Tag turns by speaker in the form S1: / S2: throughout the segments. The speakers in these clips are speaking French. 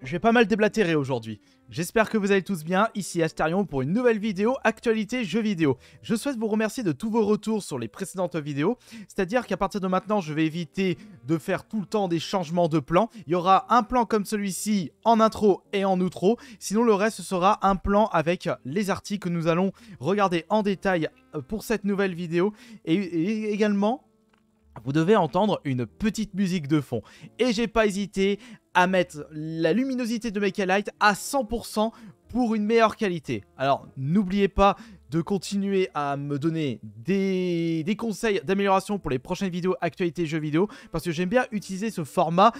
S1: Je vais pas mal déblatérer aujourd'hui. J'espère que vous allez tous bien, ici Astarion pour une nouvelle vidéo actualité jeux vidéo. Je souhaite vous remercier de tous vos retours sur les précédentes vidéos, c'est-à-dire qu'à partir de maintenant, je vais éviter de faire tout le temps des changements de plan. Il y aura un plan comme celui-ci en intro et en outro, sinon le reste sera un plan avec les articles que nous allons regarder en détail pour cette nouvelle vidéo et également... Vous devez entendre une petite musique de fond. Et j'ai pas hésité à mettre la luminosité de mes highlights à 100% pour une meilleure qualité. Alors n'oubliez pas de continuer à me donner des conseils d'amélioration pour les prochaines vidéos actualités jeux vidéo. Parce que j'aime bien utiliser ce format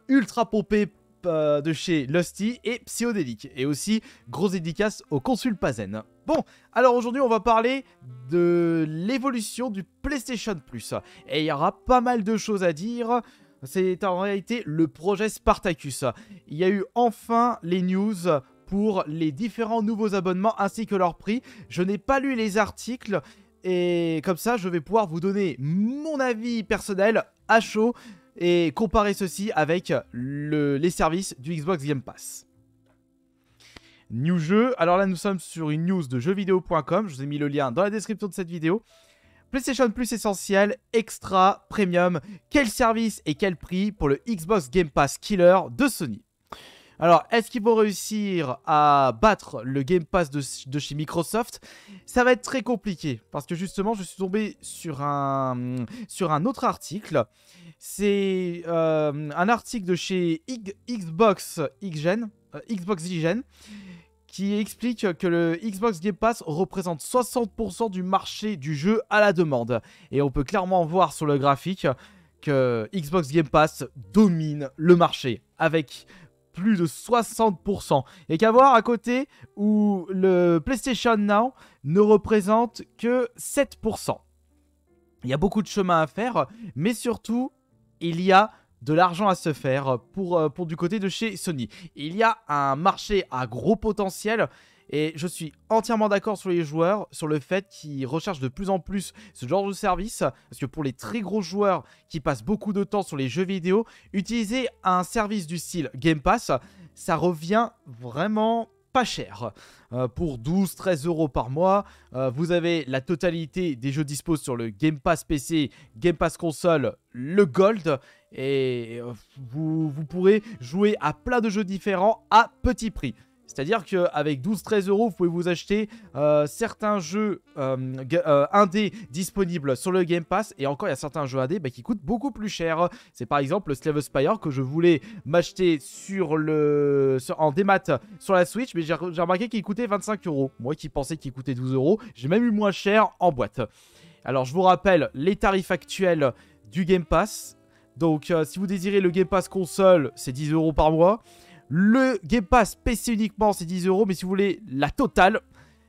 S1: ultra pompé de chez Lusty et Psyodélique. Et aussi, grosse dédicace au Consul Pazen. Bon, alors aujourd'hui on va parler de l'évolution du PlayStation Plus. Et il y aura pas mal de choses à dire. C'est en réalité le projet Spartacus. Il y a eu enfin les news pour les différents nouveaux abonnements ainsi que leur prix. Je n'ai pas lu les articles et comme ça je vais pouvoir vous donner mon avis personnel à chaud et comparer ceci avec les services du Xbox Game Pass. New jeu, alors là nous sommes sur une news de jeuxvideo.com, je vous ai mis le lien dans la description de cette vidéo. PlayStation Plus essentiel, extra, premium, quel service et quel prix pour le Xbox Game Pass Killer de Sony? Alors, est-ce qu'ils vont réussir à battre le Game Pass de chez Microsoft? Ça va être très compliqué, parce que justement, je suis tombé sur un autre article. C'est un article de chez Xbox IGN, qui explique que le Xbox Game Pass représente 60% du marché du jeu à la demande. Et on peut clairement voir sur le graphique que Xbox Game Pass domine le marché avec plus de 60%. Et qu'à voir à côté où le PlayStation Now ne représente que 7%. Il y a beaucoup de chemin à faire, mais surtout, il y a de l'argent à se faire pour du côté de chez Sony. Il y a un marché à gros potentiel et je suis entièrement d'accord sur les joueurs, sur le fait qu'ils recherchent de plus en plus ce genre de service. Parce que pour les très gros joueurs qui passent beaucoup de temps sur les jeux vidéo, utiliser un service du style Game Pass, ça revient vraiment pas cher. Pour 12-13 € par mois, vous avez la totalité des jeux dispo sur le Game Pass PC, Game Pass console, le Gold. Et vous pourrez jouer à plein de jeux différents à petit prix. C'est-à-dire qu'avec 12-13 €, vous pouvez vous acheter certains jeux indés disponibles sur le Game Pass. Et encore, il y a certains jeux indés qui coûtent beaucoup plus cher. C'est par exemple le Slave Spire que je voulais m'acheter en démat sur la Switch. Mais j'ai remarqué qu'il coûtait 25 €. Moi qui pensais qu'il coûtait 12 €, j'ai même eu moins cher en boîte. Alors, je vous rappelle les tarifs actuels du Game Pass. Donc, si vous désirez le Game Pass console, c'est 10 € par mois. Le Game Pass PC uniquement, c'est 10 €. Mais si vous voulez la totale,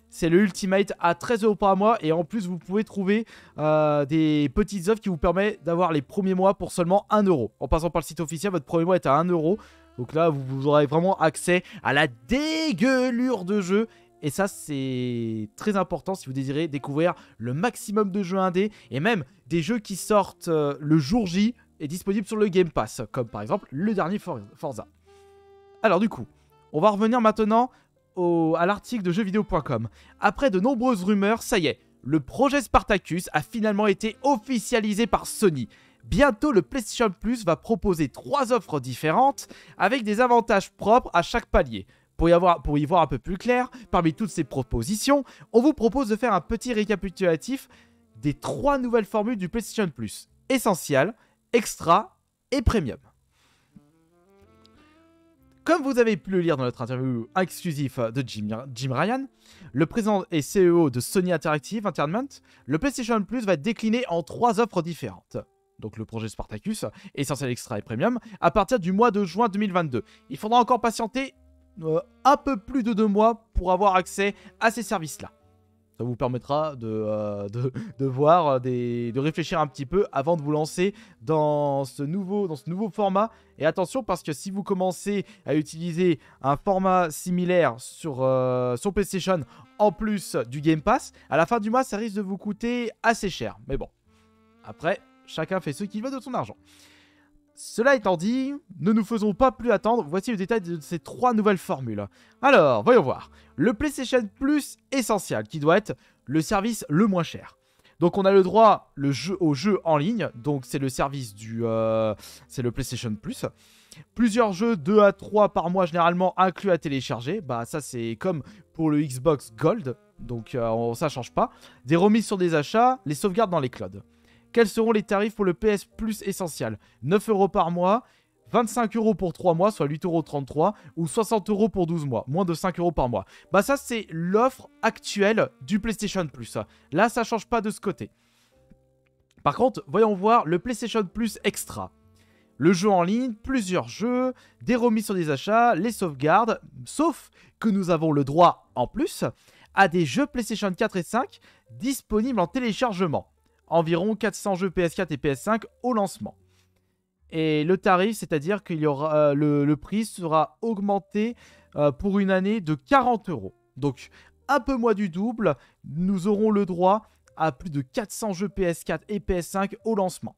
S1: c'est le Ultimate à 13 € par mois. Et en plus, vous pouvez trouver des petites offres qui vous permettent d'avoir les premiers mois pour seulement 1 €. En passant par le site officiel, votre premier mois est à 1 €. Donc là, vous aurez vraiment accès à la dégueulure de jeux. Et ça, c'est très important si vous désirez découvrir le maximum de jeux indés. Et même des jeux qui sortent le jour J est disponible sur le Game Pass, comme par exemple le dernier Forza. Alors du coup, on va revenir maintenant à l'article de jeuxvideo.com. Après de nombreuses rumeurs, ça y est, le projet Spartacus a finalement été officialisé par Sony. Bientôt, le PlayStation Plus va proposer 3 offres différentes avec des avantages propres à chaque palier. Pour y voir un peu plus clair, parmi toutes ces propositions, on vous propose de faire un petit récapitulatif des 3 nouvelles formules du PlayStation Plus. Essential, Extra et Premium. Comme vous avez pu le lire dans notre interview exclusif de Jim Ryan, le président et CEO de Sony Interactive Entertainment, le PlayStation Plus va être décliné en 3 offres différentes. Donc le projet Spartacus, Essential, Extra et Premium, à partir du mois de juin 2022. Il faudra encore patienter un peu plus de 2 mois pour avoir accès à ces services-là. Ça vous permettra de voir, de réfléchir un petit peu avant de vous lancer dans ce nouveau format. Et attention, parce que si vous commencez à utiliser un format similaire sur PlayStation en plus du Game Pass, à la fin du mois, ça risque de vous coûter assez cher. Mais bon, après, chacun fait ce qu'il veut de son argent. Cela étant dit, ne nous faisons pas plus attendre, voici le détail de ces 3 nouvelles formules. Alors, voyons voir. Le PlayStation Plus Essential, qui doit être le service le moins cher. Donc on a le droit au jeu en ligne, donc c'est le service c'est le PlayStation Plus. Plusieurs jeux, 2 à 3 par mois généralement inclus à télécharger. Bah ça c'est comme pour le Xbox Gold, donc ça change pas. Des remises sur des achats, les sauvegardes dans les clouds. Quels seront les tarifs pour le PS Plus Essential? 9 € par mois, 25 € pour 3 mois, soit 8,33 € ou 60 € pour 12 mois, moins de 5 € par mois. Bah ça c'est l'offre actuelle du PlayStation Plus. Là ça change pas de ce côté. Par contre, voyons voir le PlayStation Plus Extra. Le jeu en ligne, plusieurs jeux, des remises sur des achats, les sauvegardes, sauf que nous avons le droit en plus à des jeux PlayStation 4 et 5 disponibles en téléchargement. Environ 400 jeux PS4 et PS5 au lancement. Et le tarif, c'est-à-dire qu'il y aura le prix sera augmenté pour une année de 40 €. Donc un peu moins du double, nous aurons le droit à plus de 400 jeux PS4 et PS5 au lancement.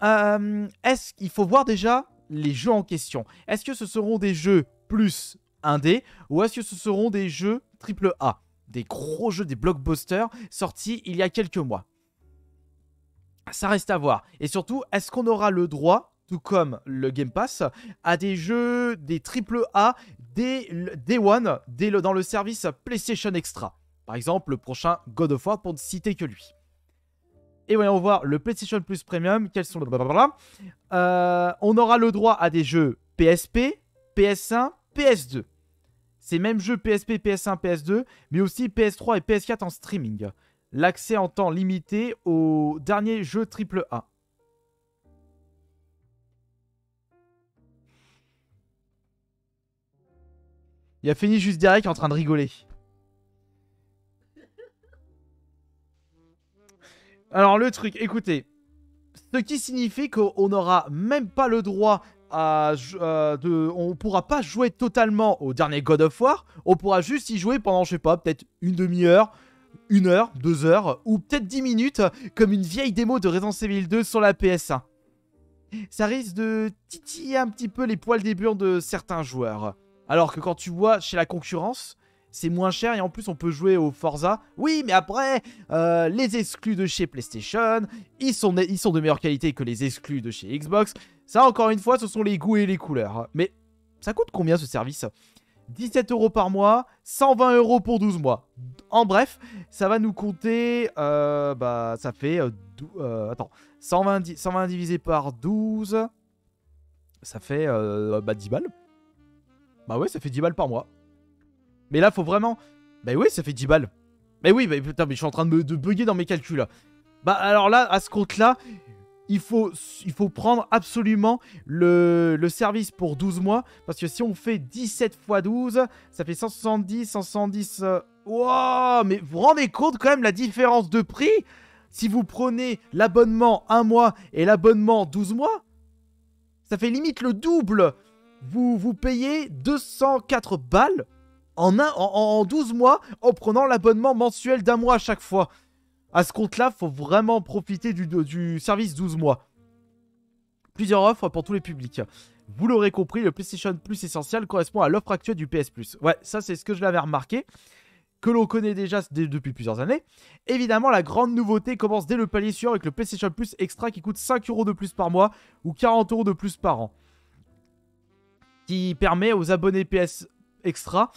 S1: Est-ce qu'il faut voir déjà les jeux en question? Est-ce que ce seront des jeux plus indé ou est-ce que ce seront des jeux AAA? Des gros jeux, des blockbusters sortis il y a quelques mois. Ça reste à voir. Et surtout, est-ce qu'on aura le droit, tout comme le Game Pass, à des jeux, des AAA, Day One, dans le service PlayStation Extra? Par exemple, le prochain God of War, pour ne citer que lui. Et voyons voir le PlayStation Plus Premium. Quels sont on aura le droit à des jeux PSP, PS1, PS2. Ces mêmes jeux PSP, PS1, PS2, mais aussi PS3 et PS4 en streaming. L'accès en temps limité aux derniers jeux AAA. Il a fini juste Derek en train de rigoler. Alors le truc, écoutez. Ce qui signifie qu'on n'aura même pas le droit on pourra pas jouer totalement au dernier God of War. On pourra juste y jouer pendant, je sais pas, peut-être une demi-heure, 1 heure, 2 heures, ou peut-être 10 minutes, comme une vieille démo de Resident Evil 2 sur la PS1. Ça risque de titiller un petit peu les poils des burnes de certains joueurs. Alors que quand tu vois chez la concurrence, c'est moins cher et en plus on peut jouer au Forza. Oui, mais après, les exclus de chez PlayStation, ils sont de meilleure qualité que les exclus de chez Xbox. Ça, encore une fois, ce sont les goûts et les couleurs. Mais ça coûte combien ce service? 17 € par mois, 120 € pour 12 mois. En bref, ça va nous compter... ça fait... attends, 120 divisé par 12... Ça fait 10 balles. Bah ouais, ça fait 10 balles par mois. Mais là, faut vraiment... Bah oui, ça fait 10 balles. Mais oui, mais putain, mais je suis en train de bugger dans mes calculs, là. Bah alors là, à ce compte-là... Il faut prendre absolument le service pour 12 mois. Parce que si on fait 17 x 12, ça fait 170, 170... Wow, mais vous vous rendez compte quand même la différence de prix? Si vous prenez l'abonnement 1 mois et l'abonnement 12 mois, ça fait limite le double. Vous payez 204 balles en 12 mois en prenant l'abonnement mensuel d'1 mois à chaque fois. À ce compte-là, faut vraiment profiter du service 12 mois. Plusieurs offres pour tous les publics. Vous l'aurez compris, le PlayStation Plus Essential correspond à l'offre actuelle du PS Plus. Ouais, ça c'est ce que je l'avais remarqué, que l'on connaît déjà depuis plusieurs années. Évidemment, la grande nouveauté commence dès le palier suivant avec le PlayStation Plus Extra qui coûte 5 € de plus par mois ou 40 € de plus par an. Qui permet aux abonnés PS Extra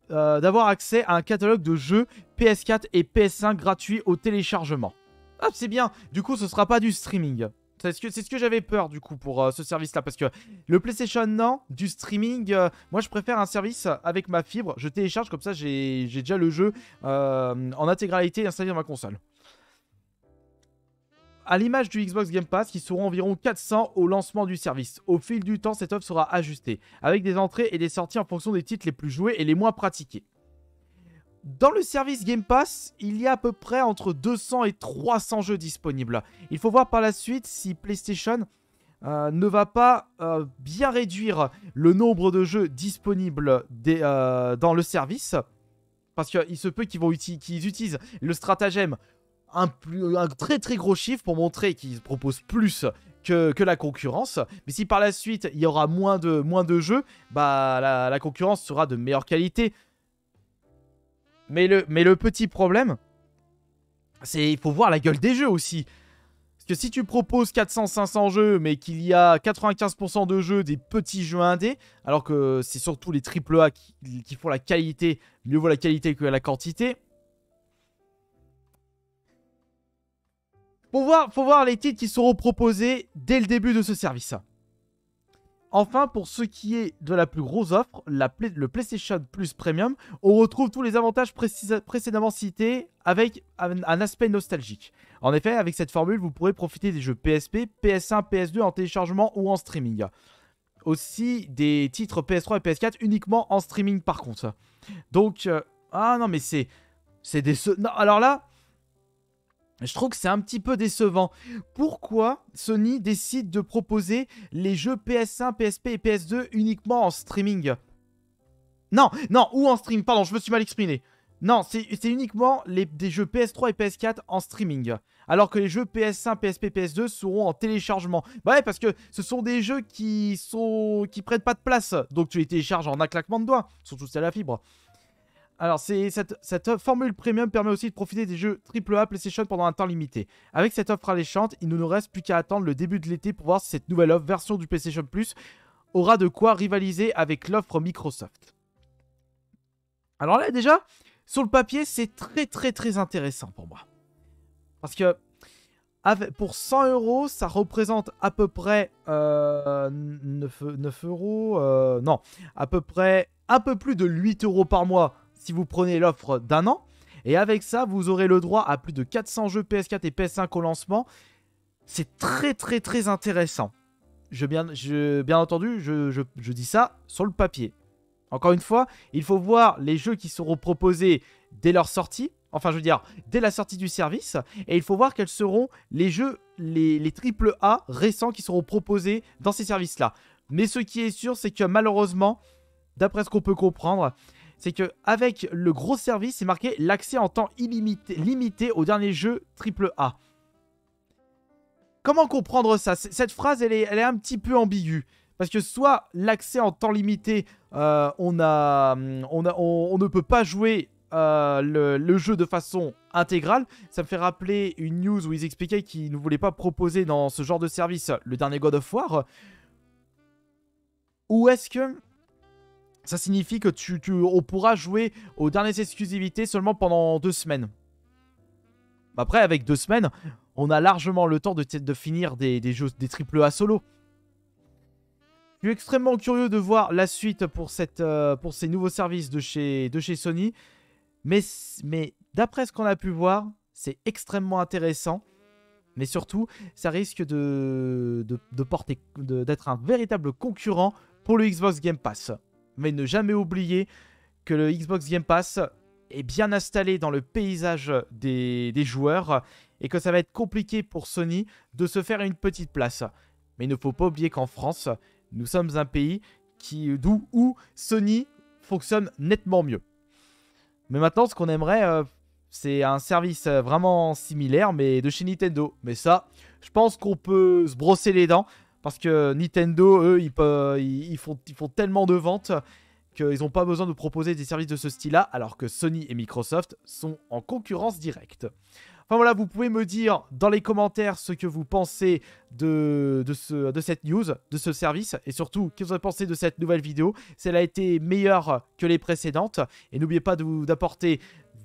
S1: d'avoir accès à un catalogue de jeux PS4 et PS5 gratuits au téléchargement. Ah, c'est bien. Du coup, ce sera pas du streaming. C'est ce que j'avais peur du coup pour ce service-là. Parce que le PlayStation, non. Du streaming, moi je préfère un service avec ma fibre. Je télécharge comme ça, j'ai déjà le jeu en intégralité installé dans ma console. À l'image du Xbox Game Pass, qui seront environ 400 au lancement du service. Au fil du temps, cette offre sera ajustée, avec des entrées et des sorties en fonction des titres les plus joués et les moins pratiqués. Dans le service Game Pass, il y a à peu près entre 200 et 300 jeux disponibles. Il faut voir par la suite si PlayStation ne va pas bien réduire le nombre de jeux disponibles dans le service. Parce qu'il se peut qu'ils utilisent le stratagème un très très gros chiffre pour montrer qu'ils proposent plus que la concurrence. Mais si par la suite, il y aura moins de jeux, bah la concurrence sera de meilleure qualité. Mais le petit problème, c'est il faut voir la gueule des jeux aussi. Parce que si tu proposes 400-500 jeux, mais qu'il y a 95% de jeux des petits jeux indés, alors que c'est surtout les AAA qui font la qualité, mieux vaut la qualité que la quantité. Faut voir les titres qui seront proposés dès le début de ce service. Enfin, pour ce qui est de la plus grosse offre, le PlayStation Plus Premium, on retrouve tous les avantages précédemment cités avec un aspect nostalgique. En effet, avec cette formule, vous pourrez profiter des jeux PSP, PS1, PS2 en téléchargement ou en streaming. Aussi des titres PS3 et PS4 uniquement en streaming par contre. Donc, ah non mais c'est non, alors là, je trouve que c'est un petit peu décevant. Pourquoi Sony décide de proposer les jeux PS1, PSP et PS2 uniquement en streaming? Non, ou en stream, pardon, je me suis mal exprimé. Non, c'est uniquement des jeux PS3 et PS4 en streaming. Alors que les jeux PS1, PSP, PS2 seront en téléchargement. Bah ouais, parce que ce sont des jeux qui prennent pas de place. Donc tu les télécharges en un claquement de doigts, surtout si c'est la fibre. Alors, cette formule premium permet aussi de profiter des jeux AAA PlayStation pendant un temps limité. Avec cette offre alléchante, il ne nous reste plus qu'à attendre le début de l'été pour voir si cette nouvelle offre, version du PlayStation Plus, aura de quoi rivaliser avec l'offre Microsoft. Alors là, déjà, sur le papier, c'est très intéressant pour moi. Parce que pour 100 €, ça représente à peu près 9 €. Non, à peu près un peu plus de 8 € par mois si vous prenez l'offre d'un an. Et avec ça, vous aurez le droit à plus de 400 jeux PS4 et PS5 au lancement. C'est très intéressant. Bien entendu, je dis ça sur le papier. Encore une fois, il faut voir les jeux qui seront proposés dès leur sortie. Enfin, je veux dire, dès la sortie du service. Et il faut voir quels seront les jeux, les AAA récents qui seront proposés dans ces services-là. Mais ce qui est sûr, c'est que malheureusement, d'après ce qu'on peut comprendre, c'est qu'avec le gros service, c'est marqué l'accès en temps limité aux derniers jeux AAA. Comment comprendre ça? Cette phrase, elle est un petit peu ambiguë. Parce que soit l'accès en temps limité, on ne peut pas jouer le jeu de façon intégrale. Ça me fait rappeler une news où ils expliquaient qu'ils ne voulaient pas proposer dans ce genre de service le dernier God of War. Ou est-ce que ça signifie que on pourra jouer aux dernières exclusivités seulement pendant 2 semaines? Après, avec 2 semaines, on a largement le temps de finir des jeux, des AAA solo. Je suis extrêmement curieux de voir la suite pour ces nouveaux services de chez Sony. Mais d'après ce qu'on a pu voir, c'est extrêmement intéressant. Mais surtout, ça risque d'être un véritable concurrent pour le Xbox Game Pass. Mais ne jamais oublier que le Xbox Game Pass est bien installé dans le paysage des joueurs et que ça va être compliqué pour Sony de se faire une petite place. Mais il ne faut pas oublier qu'en France, nous sommes un pays où Sony fonctionne nettement mieux. Mais maintenant, ce qu'on aimerait, c'est un service vraiment similaire, mais de chez Nintendo. Mais ça, je pense qu'on peut se brosser les dents. Parce que Nintendo, eux, ils font tellement de ventes qu'ils n'ont pas besoin de proposer des services de ce style-là, alors que Sony et Microsoft sont en concurrence directe. Enfin voilà, vous pouvez me dire dans les commentaires ce que vous pensez de cette news, de ce service, et surtout, qu'est-ce que vous avez pensé de cette nouvelle vidéo, si elle a été meilleure que les précédentes. Et n'oubliez pas d'apporter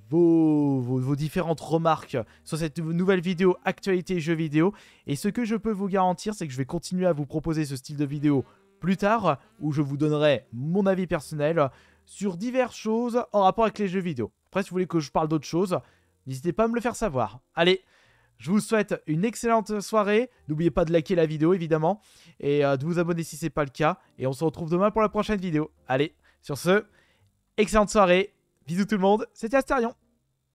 S1: vos différentes remarques sur cette nouvelle vidéo actualité jeux vidéo. Et ce que je peux vous garantir, c'est que je vais continuer à vous proposer ce style de vidéo plus tard, où je vous donnerai mon avis personnel sur diverses choses en rapport avec les jeux vidéo. Après, si vous voulez que je parle d'autres choses, n'hésitez pas à me le faire savoir. Allez, je vous souhaite une excellente soirée. N'oubliez pas de liker la vidéo, évidemment, et de vous abonner si ce n'est pas le cas. Et on se retrouve demain pour la prochaine vidéo. Allez, sur ce, excellente soirée. Bisous tout le monde, c'était Astérion.